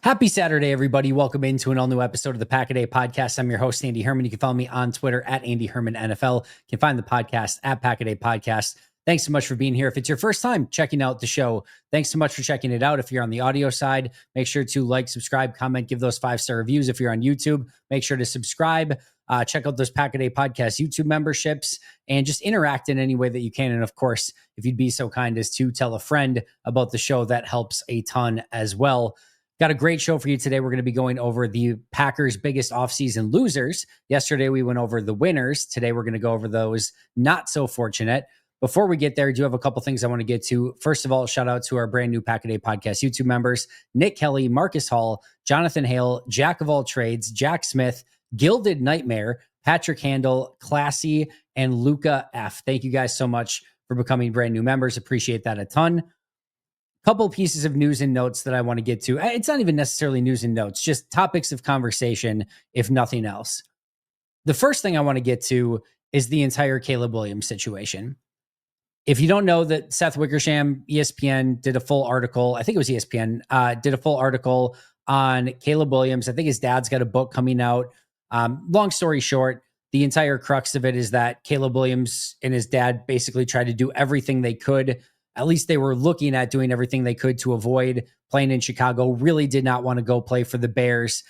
Happy Saturday, everybody. Welcome into an all-new episode of the Pack-A-Day Podcast. I'm your host, Andy Herman. You can follow me on Twitter at Andy Herman NFL. You can find the podcast at Pack-A-Day Podcast. Thanks so much for being here. If it's your first time checking out the show, thanks so much for checking it out. If you're on the audio side, make sure to like, subscribe, comment, give those 5-star reviews. If you're on YouTube, make sure to subscribe. Check out those Pack-A-Day Podcast YouTube memberships and just interact in any way that you can. And of course, if you'd be so kind as to tell a friend about the show, that helps a ton as well. Got a great show for you today. We're going to be going over the Packers' biggest offseason losers. Yesterday, we went over the winners. Today, we're going to go over those not so fortunate. Before we get there, I do have a couple things I want to get to. First of all, shout out to our brand new Pack-A-Day Podcast YouTube members, Nick Kelly, Marcus Hall, Jonathan Hale, Jack of all trades, Jack Smith, Gilded Nightmare, Patrick Handel, Classy, and Luca F. Thank you guys so much for becoming brand new members. Appreciate that a ton. Couple pieces of news and notes that I want to get to. It's not even necessarily news and notes, just topics of conversation, if nothing else. The first thing I want to get to is the entire Caleb Williams situation. If you don't know that Seth Wickersham, ESPN, did a full article, I think it was ESPN, did a full article on Caleb Williams. I think his dad's got a book coming out. Long story short, the entire crux of it is that Caleb Williams and his dad basically tried to do everything they could. At least they were looking at doing everything they could to avoid playing in Chicago, really did not want to go play for the Bears.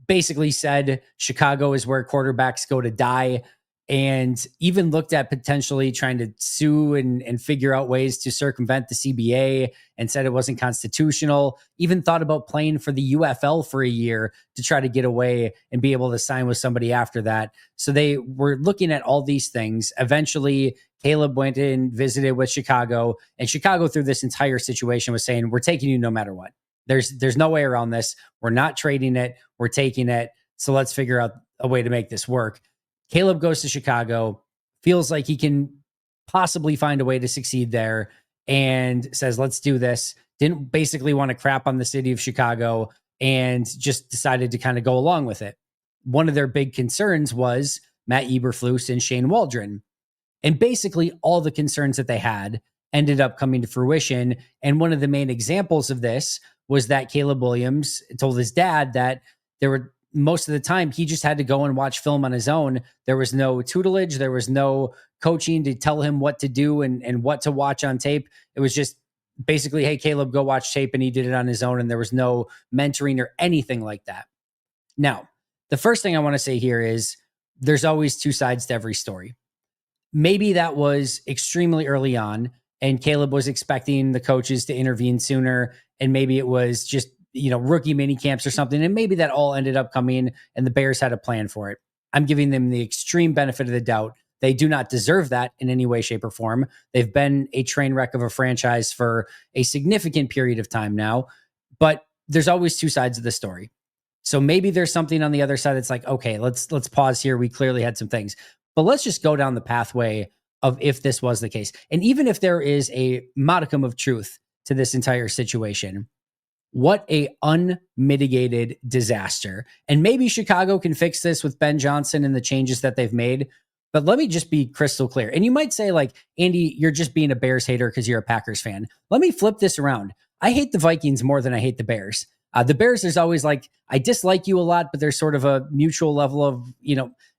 Basically said Chicago is where quarterbacks go to die, and even looked at potentially trying to sue and figure out ways to circumvent the CBA, and said it wasn't constitutional. Even thought about playing for the UFL for a year to try to get away and be able to sign with somebody after that. So they were looking at all these things. Eventually, Caleb went and visited with Chicago, and Chicago through this entire situation was saying, we're taking you no matter what. There's no way around this. We're not trading it. We're taking it. So let's figure out a way to make this work. Caleb goes to Chicago, feels like he can possibly find a way to succeed there, and says, let's do this. Didn't basically want to crap on the city of Chicago and just decided to kind of go along with it. One of their big concerns was Matt Eberflus and Shane Waldron. And basically all the concerns that they had ended up coming to fruition. And one of the main examples of this was that Caleb Williams told his dad that there were most of the time he just had to go and watch film on his own. There was no tutelage. There was no coaching to tell him what to do and what to watch on tape. It was just basically, hey, Caleb, go watch tape. And he did it on his own. And there was no mentoring or anything like that. Now, the first thing I want to say here is there's always two sides to every story. Maybe that was extremely early on and Caleb was expecting the coaches to intervene sooner. And maybe it was just, rookie mini camps or something. And maybe that all ended up coming and the Bears had a plan for it. I'm giving them the extreme benefit of the doubt. They do not deserve that in any way, shape, or form. They've been a train wreck of a franchise for a significant period of time now, but there's always two sides of the story. So maybe there's something on the other side that's like, okay, let's pause here. We clearly had some things. But let's just go down the pathway of if this was the case. And even if there is a modicum of truth to this entire situation, what a unmitigated disaster. And maybe Chicago can fix this with Ben Johnson and the changes that they've made. But let me just be crystal clear. And you might say, like, Andy, you're just being a Bears hater because you're a Packers fan. Let me flip this around. I hate the Vikings more than I hate the Bears. The Bears, there's always like, I dislike you a lot, but there's sort of a mutual level of,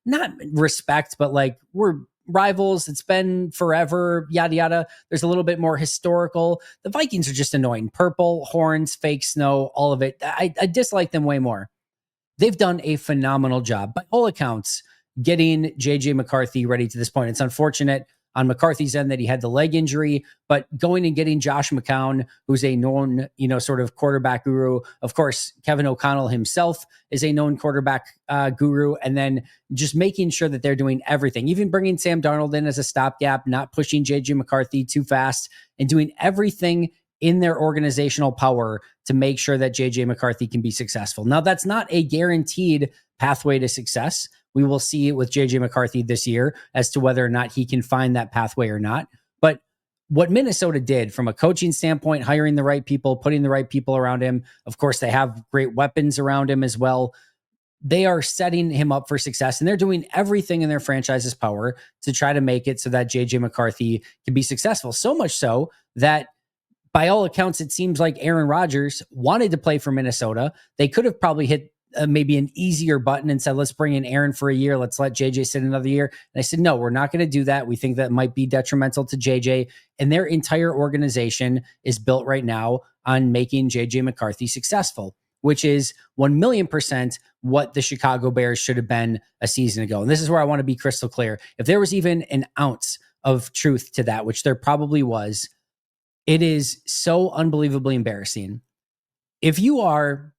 not respect, but like we're rivals. It's been forever, yada, yada. There's a little bit more historical. The Vikings are just annoying. Purple, horns, fake snow, all of it. I dislike them way more. They've done a phenomenal job, by all accounts, getting JJ McCarthy ready to this point. It's unfortunate on McCarthy's end that he had the leg injury, but going and getting Josh McCown, who's a known, sort of quarterback guru. Of course, Kevin O'Connell himself is a known quarterback guru. And then just making sure that they're doing everything, even bringing Sam Darnold in as a stopgap, not pushing JJ McCarthy too fast, and doing everything in their organizational power to make sure that JJ McCarthy can be successful. Now, that's not a guaranteed pathway to success. We will see it with JJ McCarthy this year as to whether or not he can find that pathway or not. But what Minnesota did from a coaching standpoint, hiring the right people, putting the right people around him, of course, they have great weapons around him as well. They are setting him up for success, and they're doing everything in their franchise's power to try to make it so that JJ McCarthy can be successful. So much so that by all accounts, it seems like Aaron Rodgers wanted to play for Minnesota. They could have probably hit maybe an easier button and said, let's bring in Aaron for a year. Let's let JJ sit another year. And I said, no, we're not going to do that. We think that might be detrimental to JJ. And their entire organization is built right now on making JJ McCarthy successful, which is 1,000,000% what the Chicago Bears should have been a season ago. And this is where I want to be crystal clear. If there was even an ounce of truth to that, which there probably was, it is so unbelievably embarrassing. If you are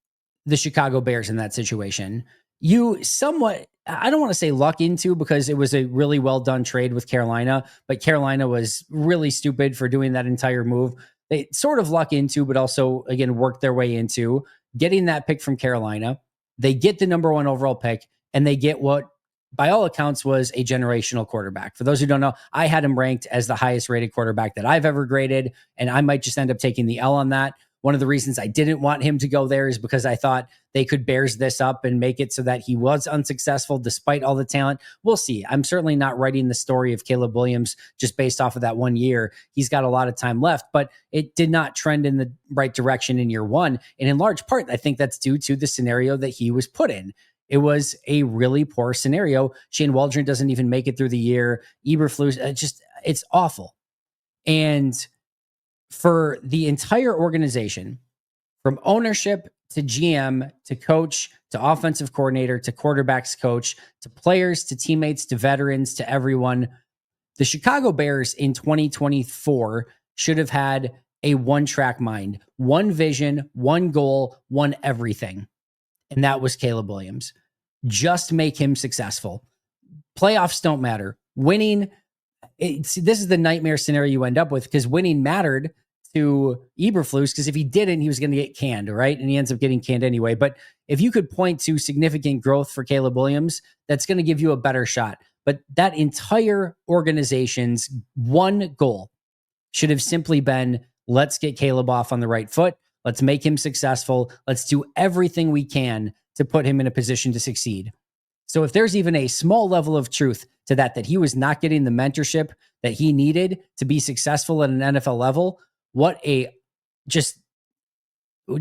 the Chicago Bears in that situation, you somewhat, I don't want to say luck into, because it was a really well done trade with Carolina, but Carolina was really stupid for doing that entire move. They sort of luck into, but also, again, worked their way into getting that pick from Carolina. They get the number 1 overall pick, and they get what, by all accounts, was a generational quarterback. For those who don't know, I had him ranked as the highest rated quarterback that I've ever graded, and I might just end up taking the L on that. One of the reasons I didn't want him to go there is because I thought they could Bears this up and make it so that he was unsuccessful despite all the talent. We'll see. I'm certainly not writing the story of Caleb Williams just based off of that 1 year. He's got a lot of time left, but it did not trend in the right direction in year 1. And in large part, I think that's due to the scenario that he was put in. It was a really poor scenario. Shane Waldron doesn't even make it through the year. Eberflus, it's awful. And for the entire organization, from ownership to GM to coach to offensive coordinator to quarterbacks coach to players to teammates to veterans to everyone, the Chicago Bears in 2024 should have had a one-track mind, one vision, one goal, one everything. And that was Caleb Williams. Just make him successful. Playoffs don't matter. Winning, this is the nightmare scenario you end up with, because winning mattered to Eberflus, because if he didn't, he was going to get canned, right? And he ends up getting canned anyway. But if you could point to significant growth for Caleb Williams, that's going to give you a better shot. But that entire organization's one goal should have simply been, let's get Caleb off on the right foot. Let's make him successful. Let's do everything we can to put him in a position to succeed. So if there's even a small level of truth to that he was not getting the mentorship that he needed to be successful at an NFL level, what a just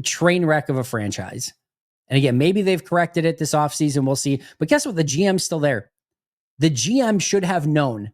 train wreck of a franchise. And again, maybe they've corrected it this offseason. We'll see. But guess what? The GM's still there. The GM should have known.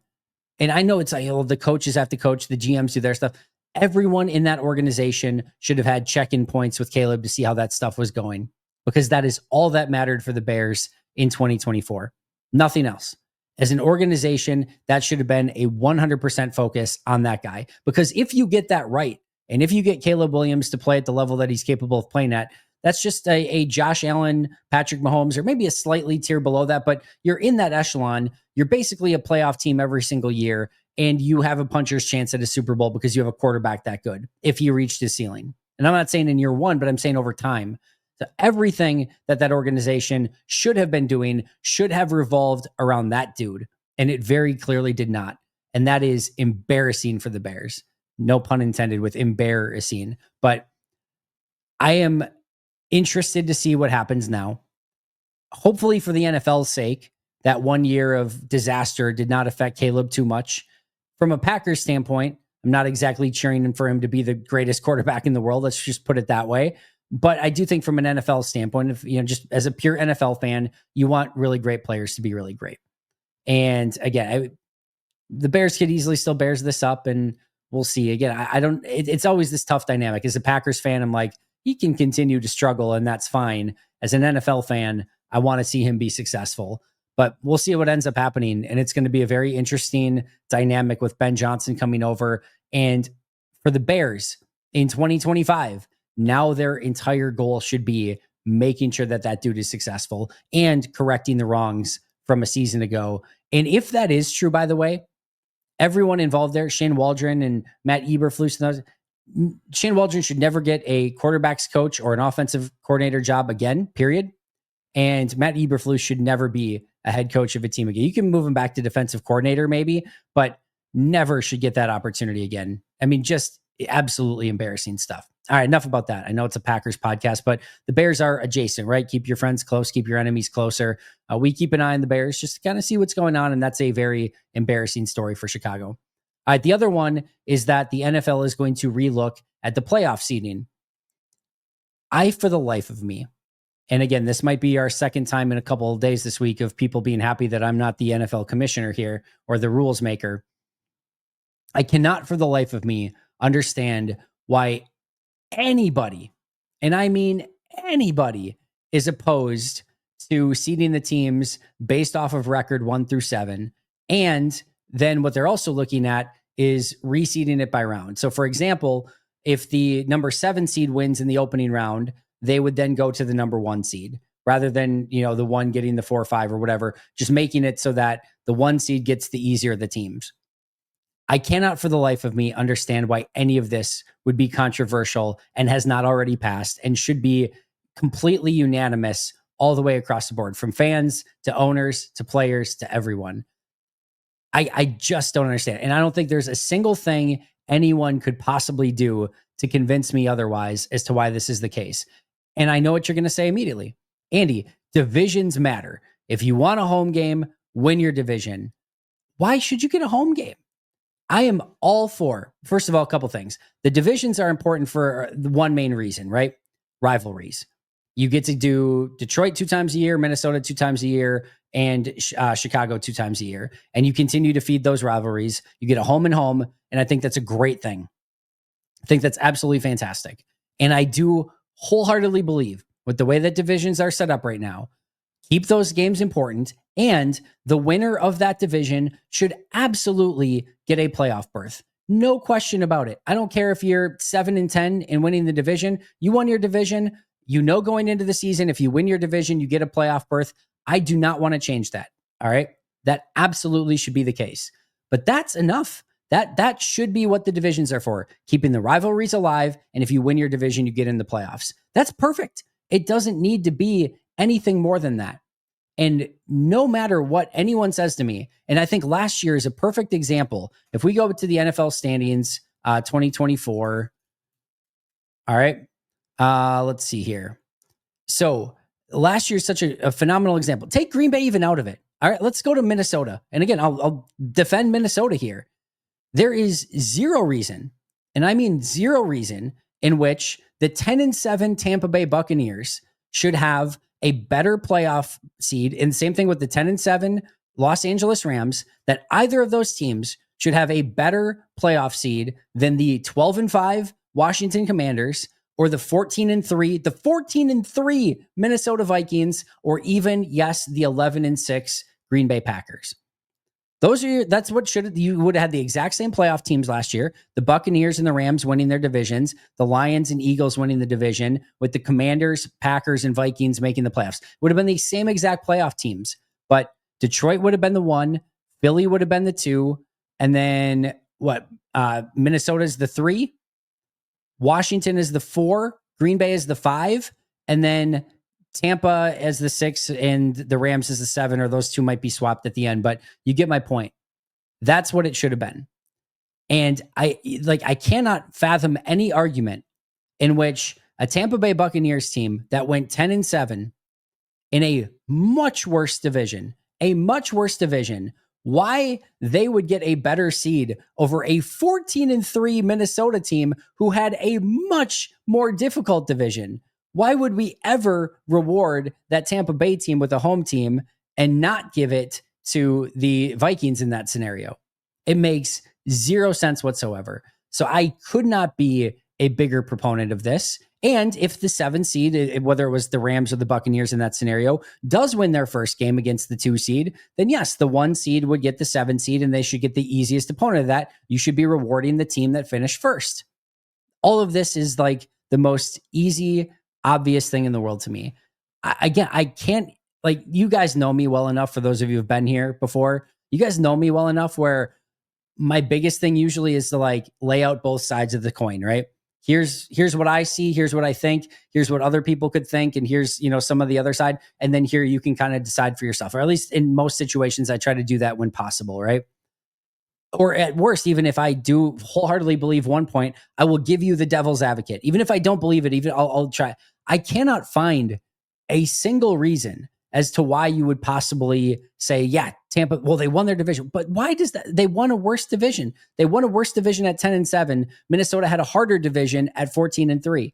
And I know it's like, the coaches have to coach, the GMs do their stuff. Everyone in that organization should have had check-in points with Caleb to see how that stuff was going, because that is all that mattered for the Bears in 2024. Nothing else. As an organization, that should have been a 100% focus on that guy. Because if you get that right, and if you get Caleb Williams to play at the level that he's capable of playing at, that's just a Josh Allen, Patrick Mahomes, or maybe a slightly tier below that, but you're in that echelon. You're basically a playoff team every single year, and you have a puncher's chance at a Super Bowl because you have a quarterback that good if he reached his ceiling. And I'm not saying in year 1, but I'm saying over time. So everything that organization should have been doing should have revolved around that dude, and it very clearly did not. And that is embarrassing for the Bears. No pun intended with embarrassing. But I am interested to see what happens now. Hopefully for the NFL's sake, that 1 year of disaster did not affect Caleb too much. From a Packers standpoint, I'm not exactly cheering for him to be the greatest quarterback in the world. Let's just put it that way. But I do think from an NFL standpoint, if just as a pure NFL fan, you want really great players to be really great. And again, the Bears could easily still Bears this up, and we'll see. Again, it's always this tough dynamic. As a Packers fan, I'm like, he can continue to struggle, and that's fine. As an NFL fan, I want to see him be successful. But we'll see what ends up happening. And it's going to be a very interesting dynamic with Ben Johnson coming over. And for the Bears in 2025, now their entire goal should be making sure that dude is successful and correcting the wrongs from a season ago. And if that is true, by the way, everyone involved there, Shane Waldron and Matt Eberflus, and those, Shane Waldron should never get a quarterback's coach or an offensive coordinator job again, period. And Matt Eberflus should never be a head coach of a team again. You can move him back to defensive coordinator maybe, but never should get that opportunity again. I mean, just absolutely embarrassing stuff. All right, enough about that. I know it's a Packers podcast, but the Bears are adjacent, right? Keep your friends close, keep your enemies closer. We keep an eye on the Bears just to kind of see what's going on, and that's a very embarrassing story for Chicago. All right, the other one is that the NFL is going to relook at the playoff seeding. For the life of me, and again, this might be our second time in a couple of days this week of people being happy that I'm not the NFL commissioner here or the rules maker. I cannot for the life of me understand why anybody, and I mean anybody, is opposed to seeding the teams based off of record 1 through 7. And then what they're also looking at is reseeding it by round. So for example, if the number 7 seed wins in the opening round, they would then go to the number 1 seed rather than, the one getting the 4 or 5 or whatever, just making it so that the 1 seed gets the easier of the teams. I cannot for the life of me understand why any of this would be controversial and has not already passed and should be completely unanimous all the way across the board, from fans to owners to players to everyone. I just don't understand. And I don't think there's a single thing anyone could possibly do to convince me otherwise as to why this is the case. And I know what you're going to say immediately. Andy, divisions matter. If you want a home game, win your division. Why should you get a home game? I am all for, first of all, a couple things. The divisions are important for one main reason, right? Rivalries. You get to do Detroit 2 times a year, Minnesota 2 times a year, and Chicago 2 times a year. And you continue to feed those rivalries. You get a home and home. And I think that's a great thing. I think that's absolutely fantastic. And I do wholeheartedly believe with the way that divisions are set up right now, keep those games important. And the winner of that division should absolutely get a playoff berth. No question about it. I don't care if you're 7-10 in winning the division. You won your division. Going into the season, if you win your division, you get a playoff berth. I do not want to change that. All right. That absolutely should be the case. But that's enough. That should be what the divisions are for, keeping the rivalries alive. And if you win your division, you get in the playoffs. That's perfect. It doesn't need to be anything more than that. And no matter what anyone says to me, and I think last year is a perfect example. If we go to the NFL standings, 2024. All right. Let's see here. So last year's such a phenomenal example. Take Green Bay even out of it. All right. Let's go to Minnesota. And again, I'll defend Minnesota here. There is zero reason, and I mean zero reason, in which the 10-7 Tampa Bay Buccaneers should have a better playoff seed. And same thing with the 10-7 Los Angeles Rams, that either of those teams should have a better playoff seed than the 12-5 Washington Commanders or the 14-3 Minnesota Vikings, or even, yes, the 11-6 Green Bay Packers. That's what you would have had the exact same playoff teams last year. The Buccaneers and the Rams winning their divisions, the Lions and Eagles winning the division, with the Commanders, Packers, and Vikings making the playoffs. Would have been the same exact playoff teams, but Detroit would have been the 1, Philly would have been the 2, and then Minnesota's the 3, Washington is the 4, Green Bay is the 5, and then Tampa as the 6 and the Rams as the 7, or those two might be swapped at the end, but you get my point. That's what it should have been. And I cannot fathom any argument in which a Tampa Bay Buccaneers team that went 10-7 in a much worse division, why they would get a better seed over a 14-3 Minnesota team who had a much more difficult division. Why would we ever reward that Tampa Bay team with a home team and not give it to the Vikings in that scenario? It makes zero sense whatsoever. So I could not be a bigger proponent of this. And if the 7 seed, whether it was the Rams or the Buccaneers in that scenario, does win their first game against the 2 seed, then yes, the 1 seed would get the 7 seed and they should get the easiest opponent of that. You should be rewarding the team that finished first. All of this is like the most easy, obvious thing in the world to me. I can't, you guys know me well enough. For those of you who've been here before, you guys know me well enough where my biggest thing usually is to lay out both sides of the coin, right? Here's what I see. Here's what I think. Here's what other people could think. And here's, some of the other side. And then here you can kind of decide for yourself, or at least in most situations, I try to do that when possible, right? Or at worst, even if I do wholeheartedly believe one point, I will give you the devil's advocate. Even if I don't believe it, I'll try. I cannot find a single reason as to why you would possibly say, yeah, Tampa, well, they won their division. But why does that? They won a worse division. They won a worse division at 10-7. Minnesota had a harder division at 14-3.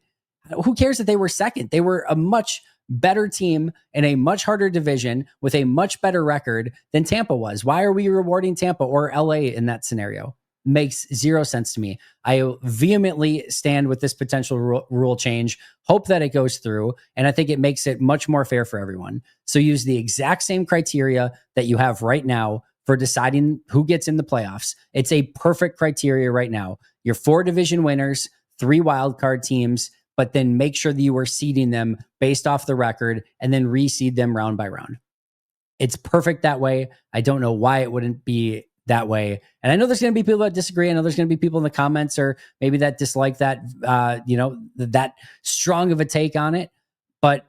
Who cares that they were second? They were a much better team in a much harder division with a much better record than Tampa was. Why are we rewarding Tampa or LA in that scenario? Makes zero sense to me. I vehemently stand with this potential rule change, hope that it goes through, and I think it makes it much more fair for everyone. So use the exact same criteria that you have right now for deciding who gets in the playoffs. It's a perfect criteria right now. Your 4 division winners, 3 wildcard teams, but then make sure that you are seeding them based off the record and then reseed them round by round. It's perfect that way. I don't know why it wouldn't be that way. And I know there's going to be people that disagree. I know there's going to be people in the comments or maybe that dislike that, that strong of a take on it. But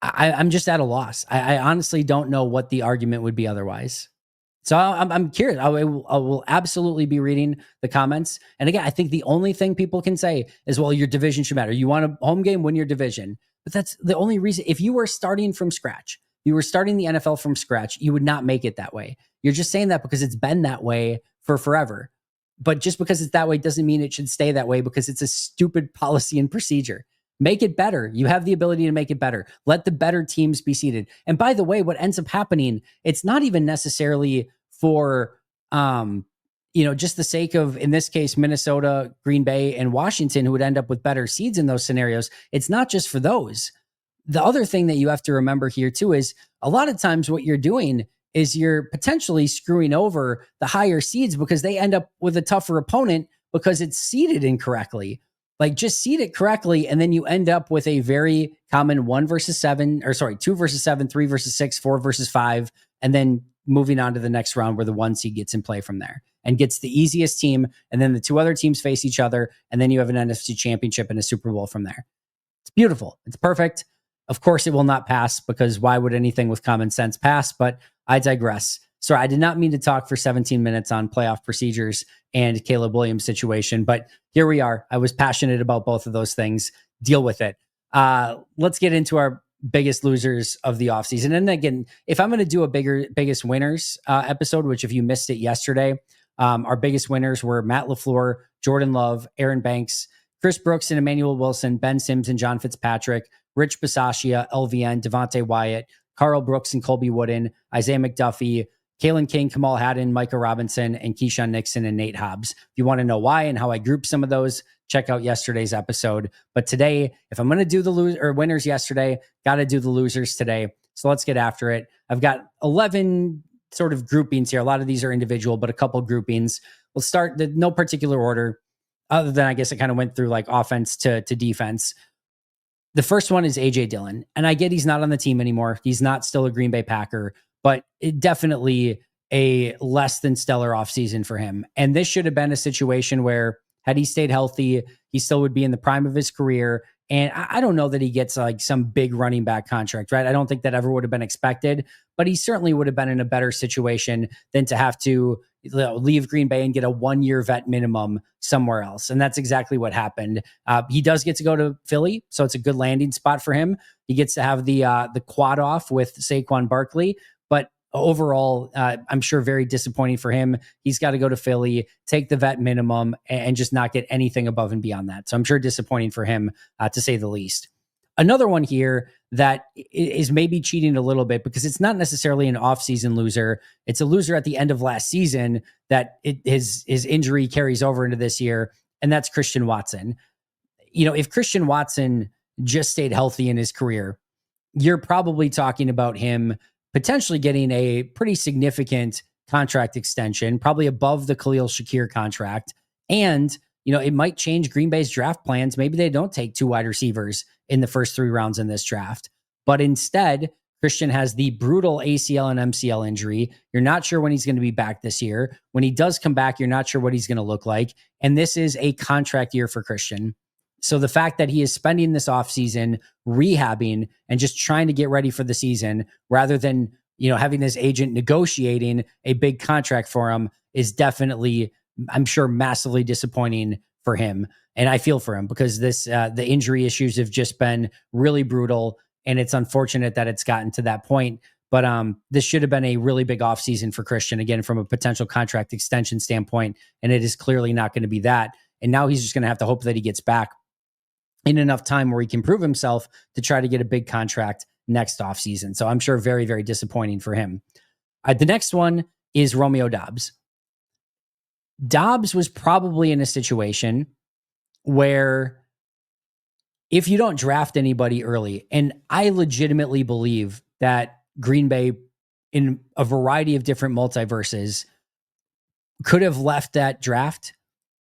I'm just at a loss. I honestly don't know what the argument would be otherwise. So I'm curious. I will absolutely be reading the comments. And again, I think the only thing people can say is, well, your division should matter. You want a home game, win your division. But that's the only reason. If you were starting from scratch, you were starting the NFL from scratch, you would not make it that way. You're just saying that because it's been that way for forever. But just because it's that way doesn't mean it should stay that way because it's a stupid policy and procedure. Make it better. You have the ability to make it better. Let the better teams be seeded. And by the way, what ends up happening, it's not even necessarily for, just the sake of, in this case, Minnesota, Green Bay, and Washington, who would end up with better seeds in those scenarios. It's not just for those. The other thing that you have to remember here too is a lot of times what you're doing is you're potentially screwing over the higher seeds because they end up with a tougher opponent because it's seeded incorrectly. Like just seed it correctly, and then you end up with a very common 2 versus 7, 3 versus 6, 4 versus 5, and then moving on to the next round where the 1 seed gets in play from there and gets the easiest team, and then the 2 other teams face each other, and then you have an NFC championship and a Super Bowl from there. It's beautiful. It's perfect. Of course, it will not pass because why would anything with common sense pass? But I digress. Sorry, I did not mean to talk for 17 minutes on playoff procedures and Caleb Williams' situation, but here we are. I was passionate about both of those things. Deal with it. Let's get into our biggest losers of the offseason. And again, if I'm going to do a biggest winners episode, which if you missed it yesterday, our biggest winners were Matt LaFleur, Jordan Love, Aaron Banks, Chris Brooks and Emmanuel Wilson, Ben Sims and John Fitzpatrick, Rich Bisaccia, LVN, Devontae Wyatt, Carl Brooks and Colby Wooden, Isaiah McDuffie, Kalen King, Kamal Haddon, Micah Robinson, and Keyshawn Nixon and Nate Hobbs. If you want to know why and how I grouped some of those, check out yesterday's episode. But today, if I'm going to do the winners yesterday, got to do the losers today. So let's get after it. I've got 11 sort of groupings here. A lot of these are individual, but a couple groupings. We'll start no particular order, other than I guess I kind of went through like offense to defense. The first one is AJ Dillon. And I get he's not on the team anymore. He's not still a Green Bay Packer, but it definitely a less than stellar offseason for him. And this should have been a situation where had he stayed healthy, he still would be in the prime of his career. And I don't know that he gets like some big running back contract, right? I don't think that ever would have been expected, but he certainly would have been in a better situation than to have to leave Green Bay and get a 1-year vet minimum somewhere else. And that's exactly what happened. He does get to go to Philly, so it's a good landing spot for him. He gets to have the quad off with Saquon Barkley, but overall, I'm sure very disappointing for him. He's got to go to Philly, take the vet minimum, and just not get anything above and beyond that. So I'm sure disappointing for him, to say the least. Another one here that is maybe cheating a little bit because it's not necessarily an offseason loser. It's a loser at the end of last season that his injury carries over into this year, and that's Christian Watson. You know, if Christian Watson just stayed healthy in his career, you're probably talking about him potentially getting a pretty significant contract extension, probably above the Khalil Shakir contract. And, you know, it might change Green Bay's draft plans. Maybe they don't take 2 wide receivers in the first 3 rounds in this draft. But instead, Christian has the brutal ACL and MCL injury. You're not sure when he's going to be back this year. When he does come back, you're not sure what he's going to look like. And this is a contract year for Christian. So the fact that he is spending this offseason rehabbing and just trying to get ready for the season rather than, you know, having his agent negotiating a big contract for him is definitely, I'm sure, massively disappointing for him. And I feel for him because the injury issues have just been really brutal. And it's unfortunate that it's gotten to that point. But this should have been a really big offseason for Christian, again, from a potential contract extension standpoint. And it is clearly not going to be that. And now he's just going to have to hope that he gets back in enough time where he can prove himself to try to get a big contract next offseason. So I'm sure very, very disappointing for him. The next one is Romeo Doubs. Doubs was probably in a situation where if you don't draft anybody early, and I legitimately believe that Green Bay, in a variety of different multiverses, could have left that draft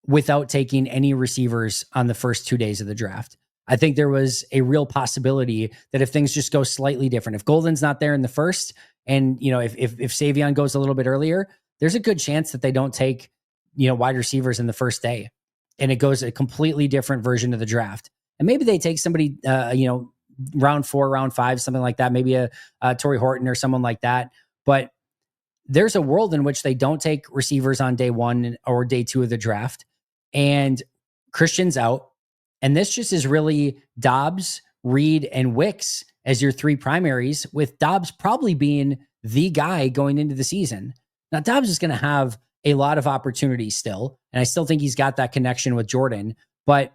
without taking any receivers on the first 2 days of the draft. I think there was a real possibility that if things just go slightly different, if Golden's not there in the first, and if Savion goes a little bit earlier, there's a good chance that they don't take wide receivers in the first day, and it goes a completely different version of the draft. And maybe they take somebody, round 4, round 5, something like that, maybe a Torrey Horton or someone like that. But there's a world in which they don't take receivers on day 1 or day 2 of the draft, and Christian's out. And this just is really Doubs, Reed, and Wicks as your 3 primaries, with Doubs probably being the guy going into the season. Now, Doubs is going to have a lot of opportunities still, and I still think he's got that connection with Jordan. But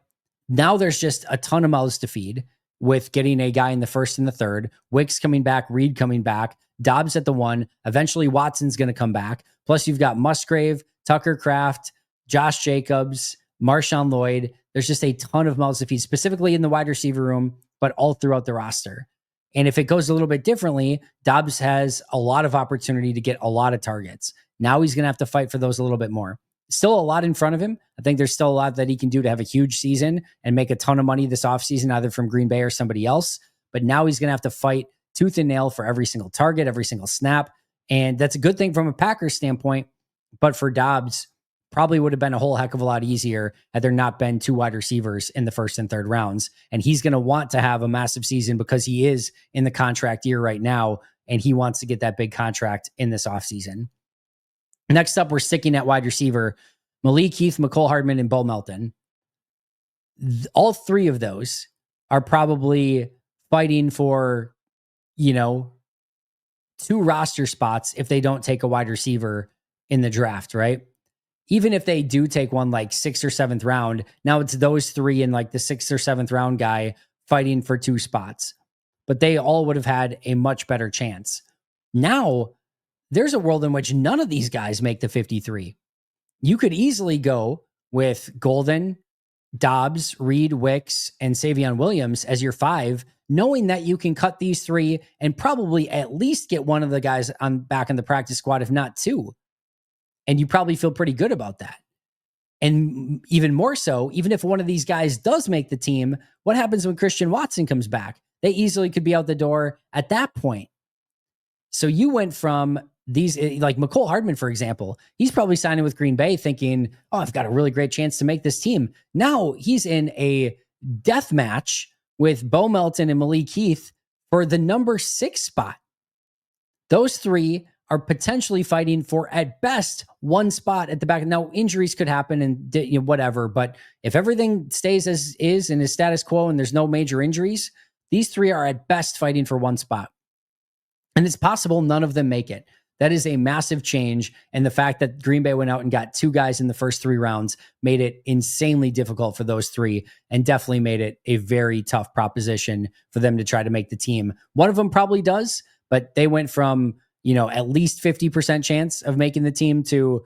now there's just a ton of mouths to feed with getting a guy in the first and the third, Wicks coming back, Reed coming back, Doubs at the 1. Eventually, Watson's going to come back. Plus, you've got Musgrave, Tucker Kraft, Josh Jacobs, Marshawn Lloyd. There's just a ton of mouths to feed, specifically in the wide receiver room, but all throughout the roster. And if it goes a little bit differently, Doubs has a lot of opportunity to get a lot of targets. Now he's going to have to fight for those a little bit more. Still a lot in front of him. I think there's still a lot that he can do to have a huge season and make a ton of money this offseason, either from Green Bay or somebody else. But now he's going to have to fight tooth and nail for every single target, every single snap. And that's a good thing from a Packers standpoint. But for Doubs, probably would have been a whole heck of a lot easier had there not been 2 wide receivers in the first and third rounds. And he's going to want to have a massive season because he is in the contract year right now, and he wants to get that big contract in this offseason. Next up, we're sticking at wide receiver, Malik Heath, McCole Hardman, and Bo Melton. All 3 of those are probably fighting for, 2 roster spots if they don't take a wide receiver in the draft, right? Even if they do take one like 6th or 7th round, now it's those 3 and like the 6th or 7th round guy fighting for 2 spots. But they all would have had a much better chance. Now, there's a world in which none of these guys make the 53. You could easily go with Golden, Doubs, Reed, Wicks, and Savion Williams as your 5, knowing that you can cut these 3 and probably at least get one of the guys back in the practice squad, if not 2. And you probably feel pretty good about that. And even more so, even if one of these guys does make the team, what happens when Christian Watson comes back? They easily could be out the door at that point. So you went from these, like McCole Hardman, for example, he's probably signing with Green Bay thinking, oh, I've got a really great chance to make this team. Now he's in a death match with Bo Melton and Malik Heath for the number 6 spot. Those 3 are potentially fighting for, at best, 1 spot at the back. Now, injuries could happen and whatever, but if everything stays as is and is status quo and there's no major injuries, these 3 are at best fighting for 1 spot. And it's possible none of them make it. That is a massive change. And the fact that Green Bay went out and got 2 guys in the first 3 rounds made it insanely difficult for those 3, and definitely made it a very tough proposition for them to try to make the team. One of them probably does, but they went from, at least 50% chance of making the team to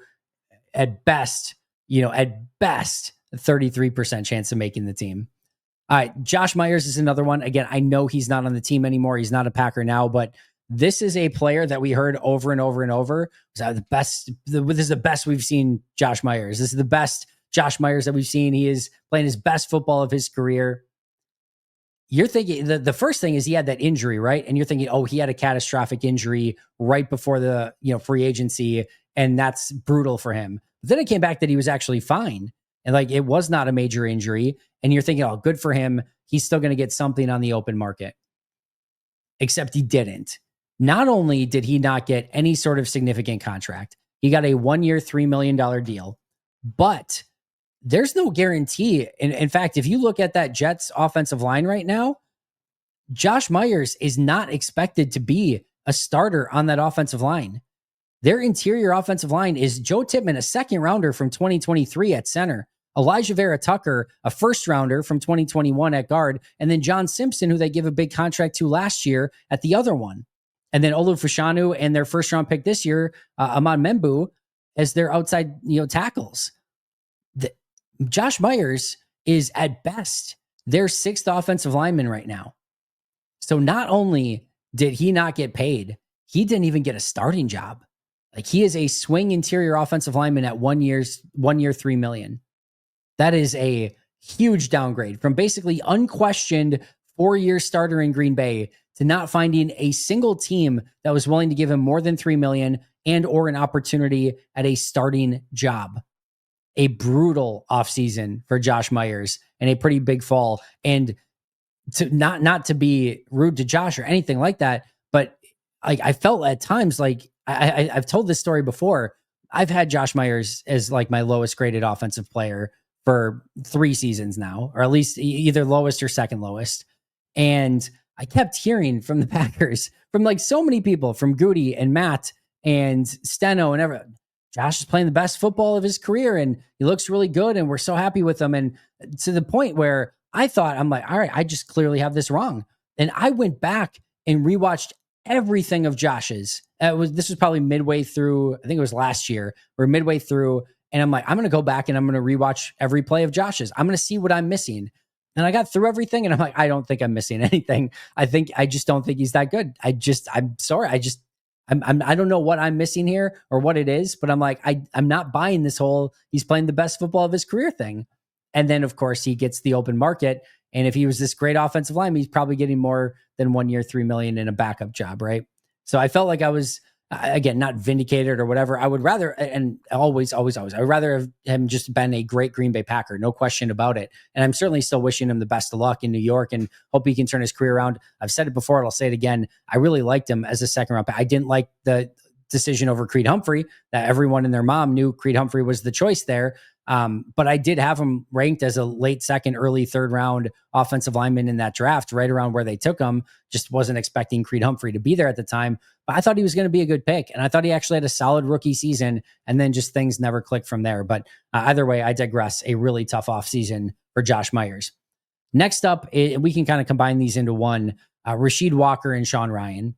at best, a 33% chance of making the team. All right. Josh Myers is another one. Again, I know he's not on the team anymore. He's not a Packer now, but this is a player that we heard over and over and over. This is the best we've seen Josh Myers. This is the best Josh Myers that we've seen. He is playing his best football of his career. You're thinking the first thing is he had that injury, right? And you're thinking, oh, he had a catastrophic injury right before the free agency, and that's brutal for him. But then it came back that he was actually fine, and like it was not a major injury. And you're thinking, oh, good for him. He's still going to get something on the open market. Except he didn't. Not only did he not get any sort of significant contract, he got a 1-year, $3 million deal, but there's no guarantee. In fact, if you look at that Jets offensive line right now, Josh Myers is not expected to be a starter on that offensive line. Their interior offensive line is Joe Tippmann, a second rounder from 2023 at center, Elijah Vera Tucker, a first rounder from 2021 at guard, and then John Simpson, who they give a big contract to last year at the other one. And then Olu Fashanu and their first round pick this year, Ahmad Membu, as their outside tackles. Josh Myers is at best their sixth offensive lineman right now. So not only did he not get paid, he didn't even get a starting job. Like, he is a swing interior offensive lineman at 1 year, $3 million. That is a huge downgrade from basically unquestioned 4-year starter in Green Bay to not finding a single team that was willing to give him more than $3 million and or an opportunity at a starting job. A brutal offseason for Josh Myers and a pretty big fall. And to not to be rude to Josh or anything like that, but I felt at times like I've told this story before. I've had Josh Myers as like my lowest graded offensive player for 3 seasons now, or at least either lowest or second lowest. And I kept hearing from the Packers, from like so many people, from Goody and Matt and Steno and everyone, Josh is playing the best football of his career and he looks really good and we're so happy with him. And to the point where I thought, I'm like, all right, I just clearly have this wrong. And I went back and rewatched everything of Josh's. This was probably midway through, I think it was last year, or midway through. And I'm like, I'm going to go back and I'm going to rewatch every play of Josh's. I'm going to see what I'm missing. And I got through everything and I'm like, I don't think I'm missing anything. I just don't think he's that good. I'm sorry. I don't know what I'm missing here or what it is, but I'm like, I'm not buying this whole, he's playing the best football of his career thing. And then of course he gets the open market. And if he was this great offensive lineman, he's probably getting more than 1 year, $3 million in a backup job. Right. So I felt like I was, again, not vindicated or whatever. I would rather, and always, I would rather have him just been a great Green Bay Packer. No question about it. And I'm certainly still wishing him the best of luck in New York and hope he can turn his career around. I've said it before, and I'll say it again. I really liked him as a second round pick. I didn't like the decision over Creed Humphrey, that everyone and their mom knew Creed Humphrey was the choice there. But I did have him ranked as a late second, early third round offensive lineman in that draft, right around where they took him. Just wasn't expecting Creed Humphrey to be there at the time, but I thought he was going to be a good pick. And I thought he actually had a solid rookie season, and then just things never clicked from there. But either way, I digress. A really tough offseason for Josh Myers. Next up, we can kind of combine these into one. Rasheed Walker and Sean Ryan.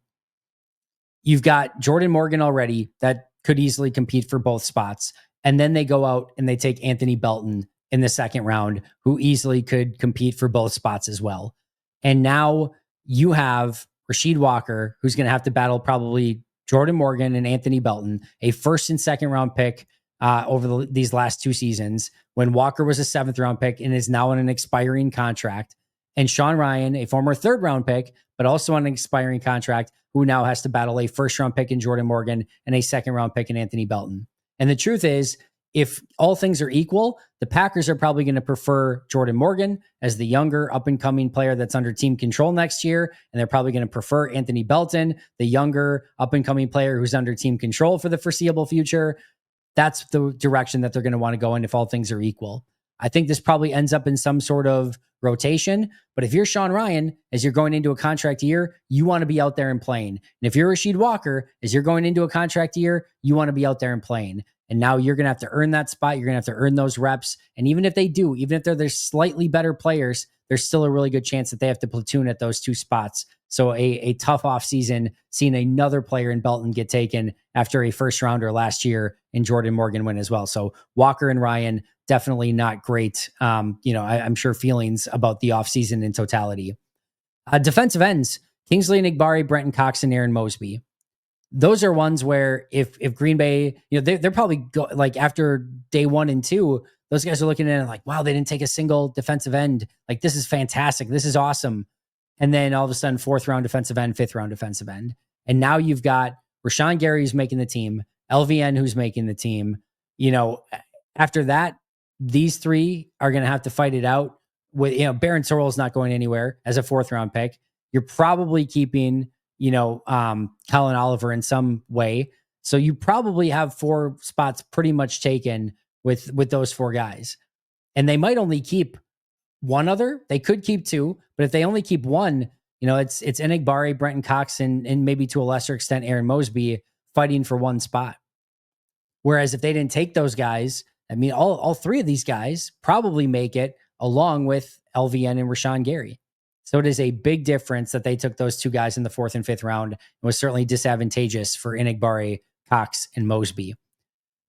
You've got Jordan Morgan already that could easily compete for both spots. And then they go out and they take Anthony Belton in the second round, who easily could compete for both spots as well. And now you have Rasheed Walker, who's going to have to battle probably Jordan Morgan and Anthony Belton, a first and second round pick over these last 2 seasons, when Walker was a 7th round pick and is now on an expiring contract. And Sean Ryan, a former 3rd round pick, but also on an expiring contract, who now has to battle a 1st round pick in Jordan Morgan and a 2nd round pick in Anthony Belton. And the truth is, if all things are equal, the Packers are probably going to prefer Jordan Morgan as the younger up-and-coming player that's under team control next year. And they're probably going to prefer Anthony Belton, the younger up-and-coming player who's under team control for the foreseeable future. That's the direction that they're going to want to go in if all things are equal. I think this probably ends up in some sort of rotation. But if you're Sean Ryan, as you're going into a contract year, you want to be out there and playing. And if you're Rasheed Walker, as you're going into a contract year, you want to be out there and playing. And now you're going to have to earn that spot. You're going to have to earn those reps. And even if they do, even if they're slightly better players, there's still a really good chance that they have to platoon at those 2 spots. So a tough offseason, seeing another player in Belton get taken after a 1st rounder last year and Jordan Morgan win as well. So Walker and Ryan, definitely not great. I'm sure feelings about the offseason in totality. Defensive ends, Kingsley Enagbare, Brenton Cox, and Aaron Mosby. Those are ones where if Green Bay, they're probably like after day 1 and 2, those guys are looking at it like, wow, they didn't take a single defensive end. Like, this is fantastic. This is awesome. And then all of a sudden, 4th round defensive end, 5th round defensive end. And now you've got Rashawn Gary who's making the team, LVN who's making the team. After that, these 3 are going to have to fight it out with, Barron Sorrell's not going anywhere as a 4th round pick. You're probably keeping, Colin Oliver in some way. So you probably have 4 spots pretty much taken with those 4 guys. And they might only keep one other. They could keep 2, but if they only keep 1, It's Enigbare, Brenton Cox, and maybe to a lesser extent Aaron Mosby fighting for one spot. Whereas if they didn't take those guys, I mean, all three of these guys probably make it along with LVN and Rashawn Gary. So it is a big difference that they took those two guys in the 4th and 5th round. It was certainly disadvantageous for Enigbare, Cox, and Mosby.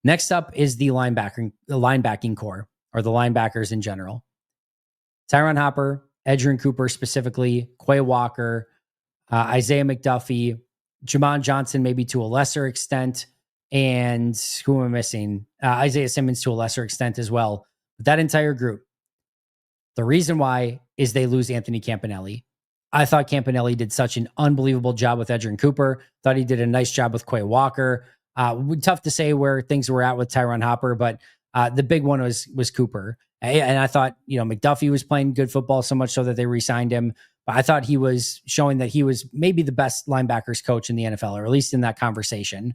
Next up is the linebacking core, or the linebackers in general. Tyron Hopper, Edgerrin Cooper specifically, Quay Walker, Isaiah McDuffie, Jamon Johnson maybe to a lesser extent, and who am I missing? Isaiah Simmons to a lesser extent as well. But that entire group, the reason why is they lose Anthony Campanelli. I thought Campanelli did such an unbelievable job with Edgerrin Cooper. Thought he did a nice job with Quay Walker. Tough to say where things were at with Tyron Hopper, but the big one was Cooper. And I thought, McDuffie was playing good football so much so that they re-signed him. But I thought he was showing that he was maybe the best linebackers coach in the NFL, or at least in that conversation.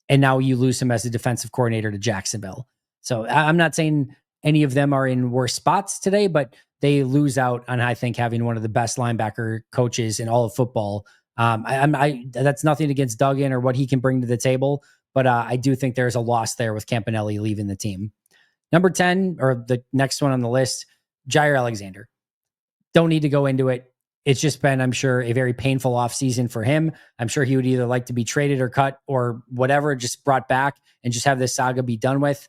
And now you lose him as a defensive coordinator to Jacksonville. So I'm not saying any of them are in worse spots today, but they lose out on, I think, having one of the best linebacker coaches in all of football. That's nothing against Duggan or what he can bring to the table, but I do think there's a loss there with Campanelli leaving the team. Number 10, or the next one on the list, Jair Alexander. Don't need to go into it. It's just been, I'm sure, a very painful offseason for him. I'm sure he would either like to be traded or cut or whatever, just brought back and just have this saga be done with.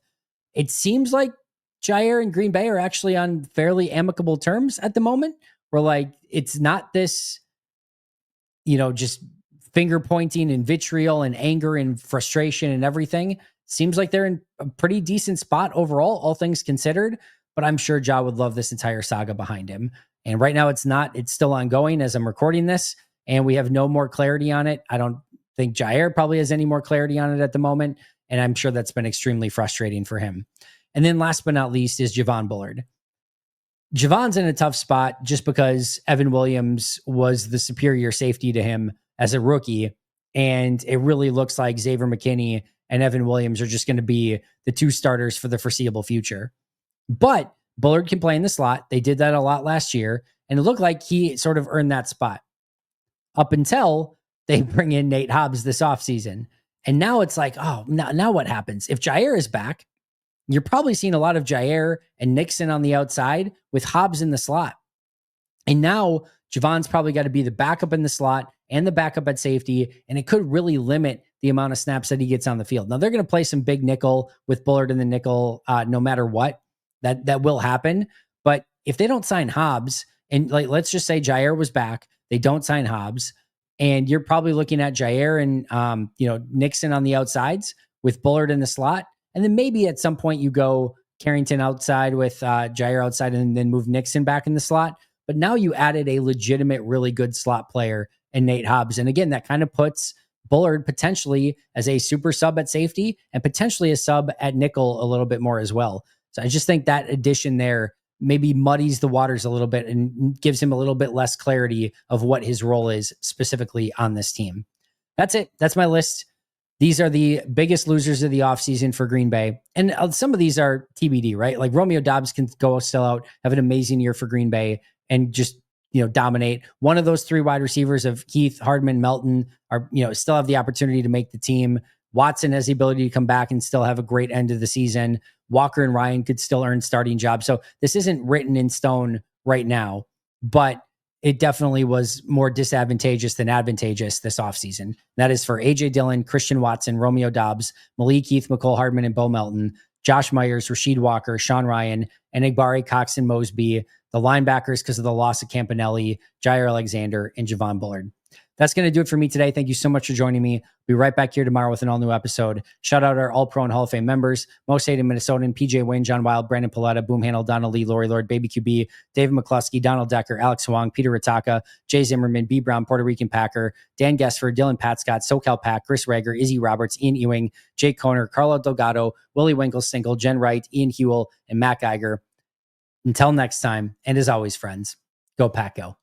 It seems like Jair and Green Bay are actually on fairly amicable terms at the moment, where it's not this, just finger pointing and vitriol and anger and frustration and everything. Seems like they're in a pretty decent spot overall, all things considered, but I'm sure Ja would love this entire saga behind him. And right now it's still ongoing as I'm recording this, and we have no more clarity on it. I don't think Jair probably has any more clarity on it at the moment, and I'm sure that's been extremely frustrating for him. And then last but not least is Javon Bullard. Javon's in a tough spot just because Evan Williams was the superior safety to him as a rookie, and it really looks like Xavier McKinney and Evan Williams are just going to be the two starters for the foreseeable future. But Bullard can play in the slot. They did that a lot last year, and it looked like he sort of earned that spot up until they bring in Nate Hobbs this offseason. And now it's like, oh, now what happens? If Jair is back, you're probably seeing a lot of Jair and Nixon on the outside with Hobbs in the slot. And now Javon's probably got to be the backup in the slot and the backup at safety, and it could really limit the amount of snaps that he gets on the field. Now, they're going to play some big nickel with Bullard in the nickel no matter what. That will happen. But if they don't sign Hobbs, and let's just say Jair was back, they don't sign Hobbs, and you're probably looking at Jair and Nixon on the outsides with Bullard in the slot. And then maybe at some point you go Carrington outside with Jair outside and then move Nixon back in the slot. But now you added a legitimate, really good slot player in Nate Hobbs. And again, that kind of puts Bullard potentially as a super sub at safety and potentially a sub at nickel a little bit more as well. So I just think that addition there maybe muddies the waters a little bit and gives him a little bit less clarity of what his role is specifically on this team. That's it. That's my list. These are the biggest losers of the offseason for Green Bay. And some of these are TBD, right? Like Romeo Doubs can go still out, have an amazing year for Green Bay and just, dominate. One of those three wide receivers of Keith, Hardman, Melton are, still have the opportunity to make the team. Watson has the ability to come back and still have a great end of the season. Walker and Ryan could still earn starting jobs. So this isn't written in stone right now, but it definitely was more disadvantageous than advantageous this offseason. That is for A.J. Dillon, Christian Watson, Romeo Doubs, Malik Heath, McCole Hardman, and Bo Melton, Josh Myers, Rasheed Walker, Sean Ryan, Enigbare, Cox, and Mosby, the linebackers because of the loss of Campanelli, Jair Alexander, and Javon Bullard. That's going to do it for me today. Thank you so much for joining me. Be right back here tomorrow with an all-new episode. Shout out our All-Pro and Hall of Fame members, Most Hated Minnesotan, PJ Wayne, John Wild, Brandon Paletta, Boom Handle, Donald Lee, Lori Lord, Baby QB, David McCluskey, Donald Decker, Alex Wong, Peter Ritaka, Jay Zimmerman, B. Brown, Puerto Rican Packer, Dan Gesfer, Dylan Patscott, SoCal Pack, Chris Rager, Izzy Roberts, Ian Ewing, Jake Koner, Carlo Delgado, Willie Winkle-Single, Jen Wright, Ian Hewell, and Matt Geiger. Until next time, and as always, friends, go Pack Go.